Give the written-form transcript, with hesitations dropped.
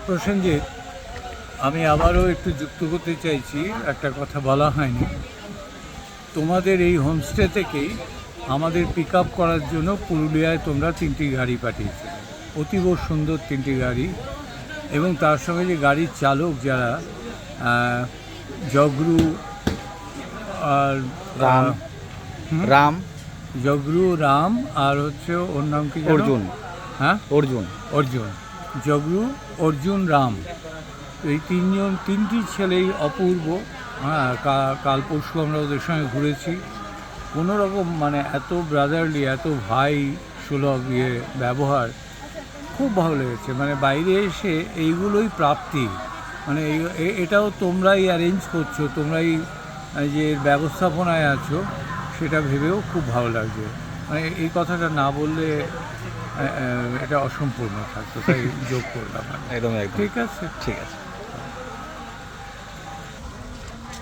প্রসেনজিৎ, আমি আবারও একটু যুক্ত করতে চাইছি, একটা কথা বলা হয়নি। তোমাদের এই হোমস্টে থেকেই আমাদের পিক আপ করার জন্য পুরুলিয়ায় তোমরা 3টি গাড়ি পাঠিয়েছিলে, অতীব সুন্দর 3টি গাড়ি। এবং তার সঙ্গে যে গাড়ির চালক যারা জগরু আর রাম রাম জগরু, রাম, আর হচ্ছে ওর নাম কি, অর্জুন। হ্যাঁ, অর্জুন জগরু, অর্জুন, রাম, এই তিনটি ছেলেই অপূর্ব। হ্যাঁ, কাল পরশু আমরা ওদের সঙ্গে ঘুরেছি। কোনো রকম মানে এত ব্রাদারলি, এত ভাই সুলভ ব্যবহার, খুব ভালো লেগেছে। মানে বাইরে এসে এইগুলোই প্রাপ্তি, মানে এটাও তোমরাই অ্যারেঞ্জ করছো, তোমরাই যে ব্যবস্থাপনায় আছো, সেটা ভেবেও খুব ভালো লাগছে। মানে এই কথাটা না বললে এটা অসম্পূর্ণ থাকতো, তাই যোগ করলাম। একদম ঠিক আছে। ঠিক আছে।